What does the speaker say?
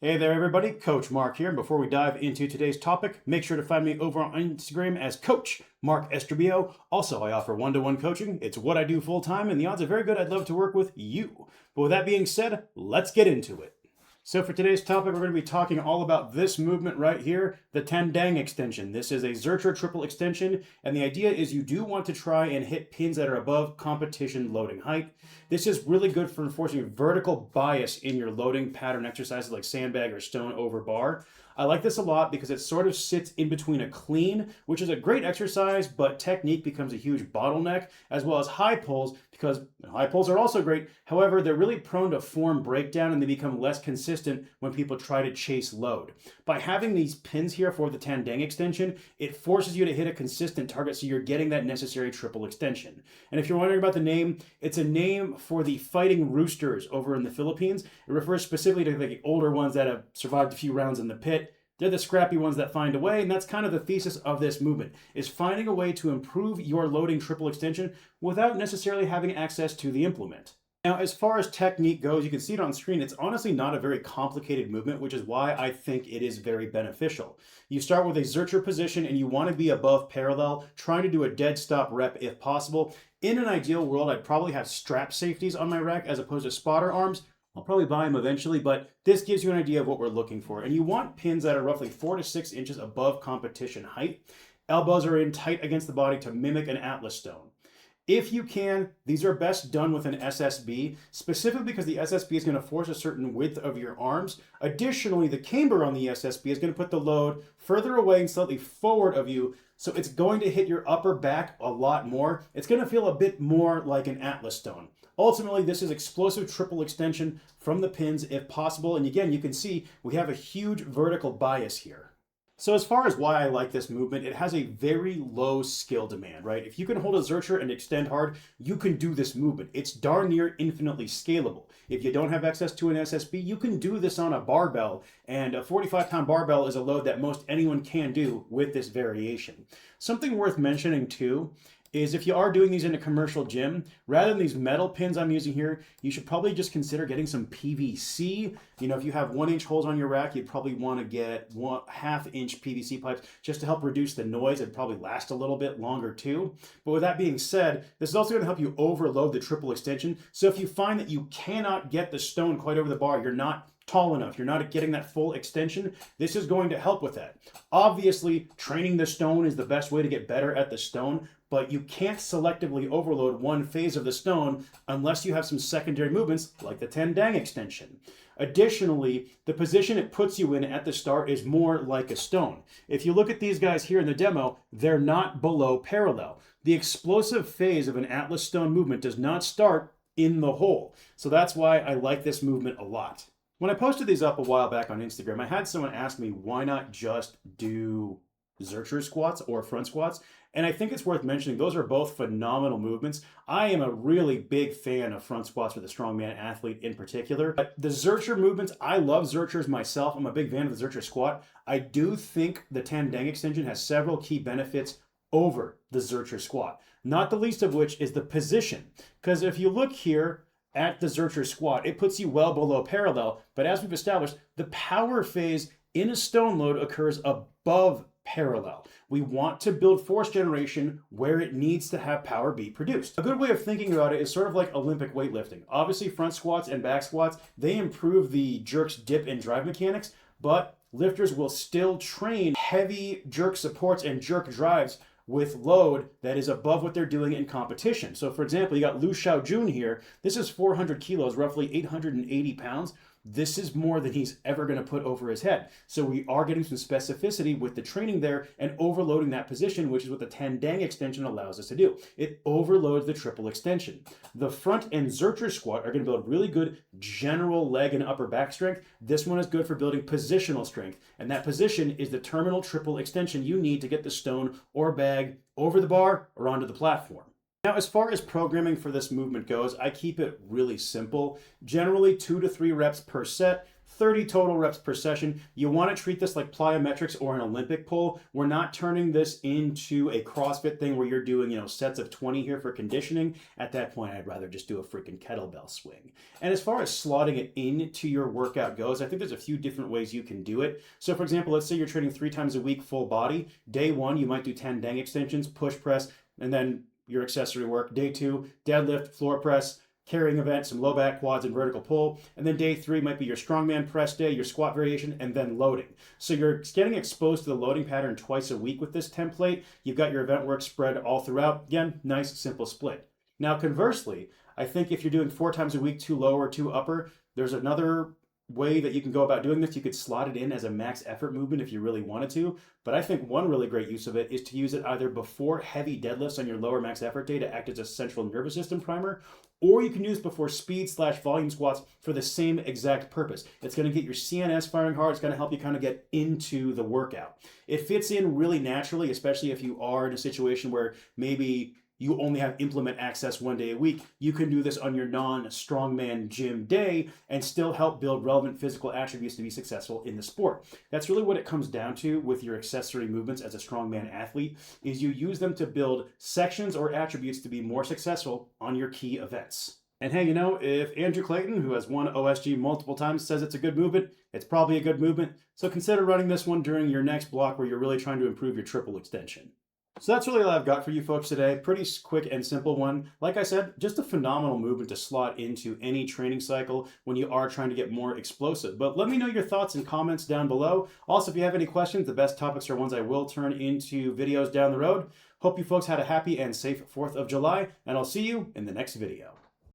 Hey there, everybody. Coach Mark here. And before we dive into today's topic, make sure to find me over on Instagram as Coach Mark Estrabio. Also, I offer one-to-one coaching. It's what I do full-time, and the odds are very good I'd love to work with you. But with that being said, let's get into it. So for today's topic, we're going to be talking all about this movement right here, the Tandang extension. This is a Zercher triple extension, and the idea is you do want to try and hit pins that are above competition loading height. This is really good for enforcing vertical bias in your loading pattern exercises like sandbag or stone over bar. I like this a lot because it sort of sits in between a clean, which is a great exercise, but technique becomes a huge bottleneck, as well as high pulls, because high pulls are also great. However, they're really prone to form breakdown and they become less consistent when people try to chase load. By having these pins here for the Tandang extension, it forces you to hit a consistent target so you're getting that necessary triple extension. And if you're wondering about the name, it's a name for the fighting roosters over in the Philippines. It refers specifically to the older ones that have survived a few rounds in the pit. They're the scrappy ones that find a way, and that's kind of the thesis of this movement, is finding a way to improve your loading triple extension without necessarily having access to the implement. Now, as far as technique goes, you can see it on screen. It's honestly not a very complicated movement, which is why I think it is very beneficial. You start with a Zercher position and you want to be above parallel, trying to do a dead stop rep if possible. In an ideal world, I'd probably have strap safeties on my rack as opposed to spotter arms. I'll probably buy them eventually, but this gives you an idea of what we're looking for. And you want pins that are roughly 4 to 6 inches above competition height. Elbows are in tight against the body to mimic an Atlas stone. If you can, these are best done with an SSB, specifically because the SSB is going to force a certain width of your arms. Additionally, the camber on the SSB is going to put the load further away and slightly forward of you, so it's going to hit your upper back a lot more. It's going to feel a bit more like an Atlas stone. Ultimately, this is explosive triple extension from the pins if possible. And again, you can see we have a huge vertical bias here. So as far as why I like this movement, it has a very low skill demand, right? If you can hold a Zercher and extend hard, you can do this movement. It's darn near infinitely scalable. If you don't have access to an SSB, you can do this on a barbell, and a 45-pound barbell is a load that most anyone can do with this variation. Something worth mentioning too is if you are doing these in a commercial gym, rather than these metal pins I'm using here, you should probably just consider getting some PVC. You know, if you have 1-inch holes on your rack, you'd probably want to get 1/2-inch PVC pipes just to help reduce the noise. It'd probably last a little bit longer too. But with that being said, this is also going to help you overload the triple extension. So if you find that you cannot get the stone quite over the bar, you're not tall enough, you're not getting that full extension, this is going to help with that. Obviously, training the stone is the best way to get better at the stone, but you can't selectively overload one phase of the stone unless you have some secondary movements like the Tandang extension. Additionally, the position it puts you in at the start is more like a stone. If you look at these guys here in the demo, they're not below parallel. The explosive phase of an Atlas stone movement does not start in the hole. So that's why I like this movement a lot. When I posted these up a while back on Instagram, I had someone ask me why not just do Zercher squats or front squats. And I think it's worth mentioning those are both phenomenal movements. I am a really big fan of front squats for the strongman athlete in particular. But the Zercher movements, I love Zerchers myself. I'm a big fan of the Zercher squat. I do think the Tandang extension has several key benefits over the Zercher squat, not the least of which is the position. Because if you look here, at the Zercher squat, it puts you well below parallel, but as we've established, the power phase in a stone load occurs above parallel. We want to build force generation where it needs to have power be produced. A good way of thinking about it is sort of like Olympic weightlifting. Obviously, front squats and back squats, they improve the jerk's dip and drive mechanics, but lifters will still train heavy jerk supports and jerk drives with load that is above what they're doing in competition. So for example, you got Liu Xiaojun here. This is 400 kilos, roughly 880 pounds. This is more than he's ever going to put over his head. So we are getting some specificity with the training there and overloading that position, which is what the Tandang extension allows us to do. It overloads the triple extension. The front and Zercher squat are going to build really good general leg and upper back strength. This one is good for building positional strength. And that position is the terminal triple extension you need to get the stone or bag over the bar or onto the platform. Now, as far as programming for this movement goes, I keep it really simple. Generally 2 to 3 reps per set, 30 total reps per session. You want to treat this like plyometrics or an Olympic pull. We're not turning this into a CrossFit thing where you're doing, sets of 20 here for conditioning. At that point, I'd rather just do a freaking kettlebell swing. And as far as slotting it into your workout goes, I think there's a few different ways you can do it. So for example, let's say you're training 3 times a week full body. Day 1, you might do Tandang extensions, push press, and then your accessory work. Day 2, deadlift, floor press, carrying event, some low back, quads, and vertical pull. And then day 3 might be your strongman press day, your squat variation, and then loading. So you're getting exposed to the loading pattern twice a week with this template. You've got your event work spread all throughout. Again, nice, simple split. Now, conversely, I think if you're doing 4 times a week, 2 lower, 2 upper, there's another way that you can go about doing this. You could slot it in as a max effort movement if you really wanted to, but I think one really great use of it is to use it either before heavy deadlifts on your lower max effort day to act as a central nervous system primer, or you can use before speed/volume squats for the same exact purpose. It's going to get your CNS firing hard. It's going to help you kind of get into the workout. It fits in really naturally, especially if you are in a situation where maybe you only have implement access 1 day a week. You can do this on your non-strongman gym day and still help build relevant physical attributes to be successful in the sport. That's really what it comes down to with your accessory movements as a strongman athlete, is you use them to build sections or attributes to be more successful on your key events. And hey, if Andrew Clayton, who has won OSG multiple times, says it's a good movement, it's probably a good movement. So consider running this one during your next block where you're really trying to improve your triple extension. So that's really all I've got for you folks today. Pretty quick and simple one. Like I said, just a phenomenal movement to slot into any training cycle when you are trying to get more explosive. But let me know your thoughts and comments down below. Also, if you have any questions, the best topics are ones I will turn into videos down the road. Hope you folks had a happy and safe 4th of July, and I'll see you in the next video.